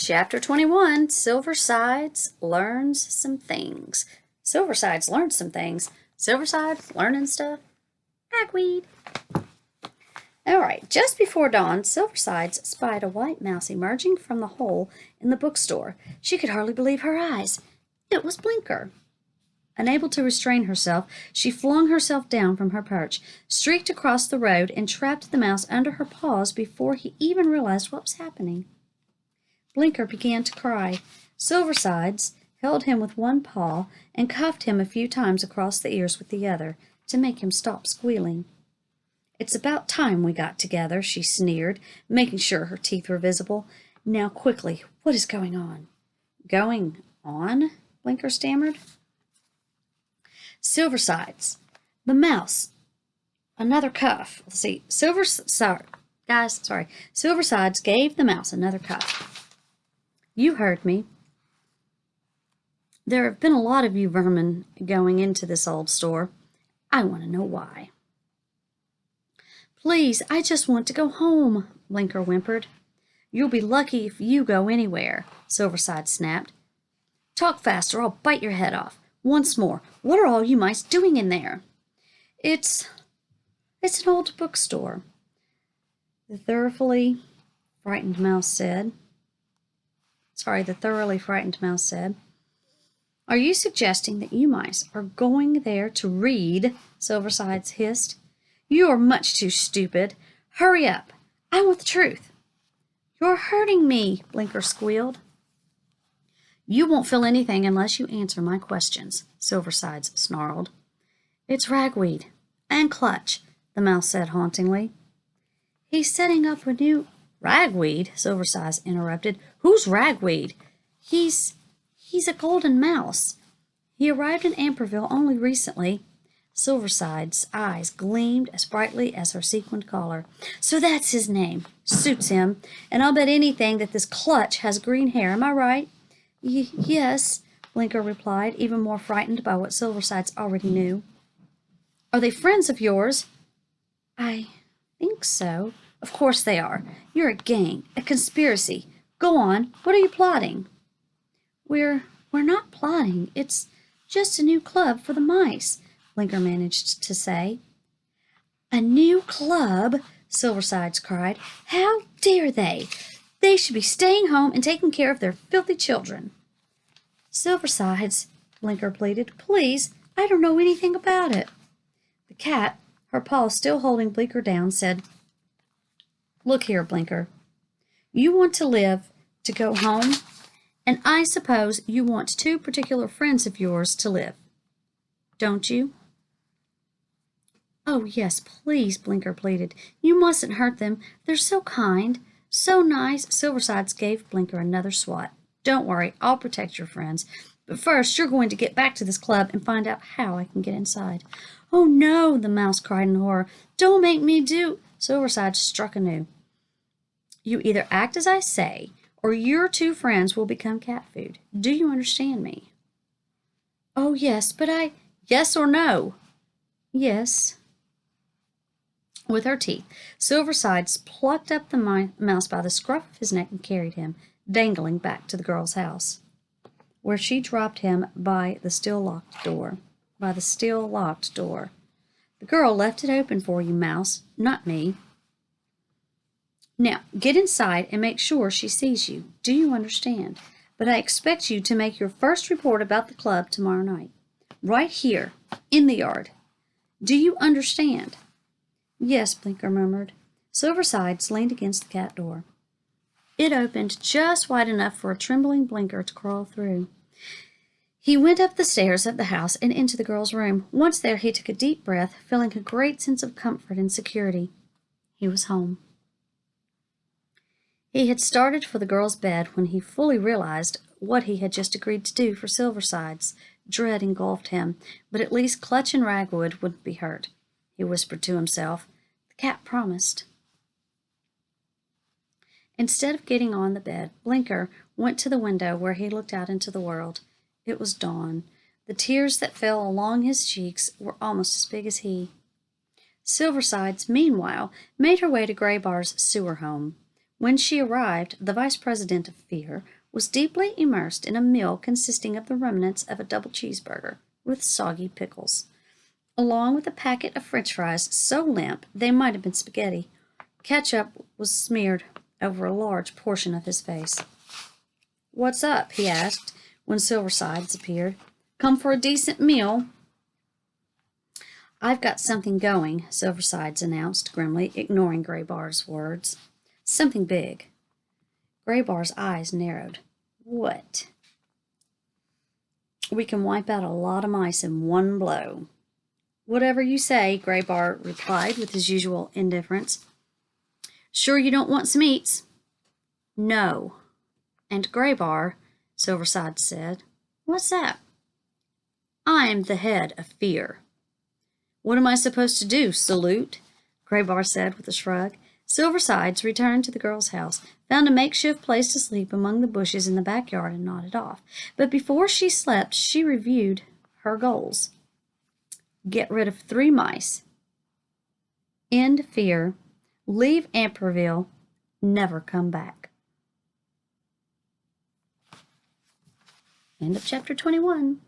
Chapter 21, Silversides learns some things. Silversides learns some things. Silversides learning stuff. Ragweed. Alright, just before dawn, Silversides spied a white mouse emerging from the hole in the bookstore. She could hardly believe her eyes. It was Blinker. Unable to restrain herself, she flung herself down from her perch, streaked across the road, and trapped the mouse under her paws before he even realized what was happening. Blinker began to cry. Silversides held him with one paw and cuffed him a few times across the ears with the other to make him stop squealing. "It's about time we got together," she sneered, making sure her teeth were visible. "Now quickly, what is going on?" "Going on?" Blinker stammered. "Silversides, the mouse, another cuff." Let's see. Silversides gave the mouse another cuff. "You heard me. There have been a lot of you vermin going into this old store. I want to know why." "Please, I just want to go home," Blinker whimpered. "You'll be lucky if you go anywhere," Silverside snapped. "Talk faster, or I'll bite your head off. Once more, what are all you mice doing in there?" It's an old bookstore," the thoroughly frightened mouse said. The thoroughly frightened mouse said. "Are you suggesting that you mice are going there to read?" Silversides hissed. "You are much too stupid. Hurry up. I want the truth." "You're hurting me," Blinker squealed. "You won't feel anything unless you answer my questions," Silversides snarled. "It's Ragweed and Clutch," the mouse said hauntingly. "He's setting up a new—" "Ragweed?" Silversides interrupted. "Who's Ragweed?" He's a golden mouse. He arrived in Amberville only recently." Silverside's eyes gleamed as brightly as her sequined collar. "So that's his name. Suits him. And I'll bet anything that this Clutch has green hair. Am I right?" Yes," Blinker replied, even more frightened by what Silversides already knew. "Are they friends of yours?" "I think so." "Of course they are. You're a gang, a conspiracy. Go on. What are you plotting?" We're not plotting. It's just a new club for the mice," Blinker managed to say. "A new club?" Silversides cried. "How dare they? They should be staying home and taking care of their filthy children." "Silversides," Blinker pleaded, "please, I don't know anything about it." The cat, her paw still holding Blinker down, said, "Look here, Blinker. You want to live, to go home, and I suppose you want two particular friends of yours to live. Don't you?" "Oh, yes, please," Blinker pleaded. "You mustn't hurt them. They're so kind, so nice." Silversides gave Blinker another swat. "Don't worry, I'll protect your friends. But first, you're going to get back to this club and find out how I can get inside." "Oh, no," the mouse cried in horror. "Don't make me do—" Silversides struck anew. "You either act as I say, or your two friends will become cat food. Do you understand me?" "Oh, yes, but I—" "Yes or no?" "Yes." With her teeth, Silversides plucked up the mouse by the scruff of his neck and carried him, dangling, back to the girl's house, where she dropped him by the still locked door. "The girl left it open for you, mouse, not me. Now, get inside and make sure she sees you. Do you understand? But I expect you to make your first report about the club tomorrow night. Right here, in the yard. Do you understand?" "Yes," Blinker murmured. Silversides leaned against the cat door. It opened just wide enough for a trembling Blinker to crawl through. He went up the stairs of the house and into the girl's room. Once there, he took a deep breath, feeling a great sense of comfort and security. He was home. He had started for the girl's bed when he fully realized what he had just agreed to do for Silversides. Dread engulfed him, but at least Clutch and Ragweed wouldn't be hurt. He whispered to himself. The cat promised. Instead of getting on the bed, Blinker went to the window where he looked out into the world. It was dawn. The tears that fell along his cheeks were almost as big as he. Silversides, meanwhile, made her way to Graybar's sewer home. When she arrived, the vice president of fear was deeply immersed in a meal consisting of the remnants of a double cheeseburger with soggy pickles, along with a packet of French fries so limp they might have been spaghetti. Ketchup was smeared over a large portion of his face. "What's up?" he asked when Silversides appeared. "Come for a decent meal?" "I've got something going," Silversides announced grimly, ignoring Graybar's words. "Something big." Graybar's eyes narrowed. "What?" "We can wipe out a lot of mice in one blow." "Whatever you say," Graybar replied with his usual indifference. "Sure you don't want some eats?" "No." "And Graybar," Silverside said. "What's that?" "I'm the head of fear." "What am I supposed to do, salute?" Graybar said with a shrug. Silversides returned to the girl's house, found a makeshift place to sleep among the bushes in the backyard, and nodded off. But before she slept, she reviewed her goals. Get rid of 3 mice. End fear. Leave Amperville. Never come back. End of chapter 21.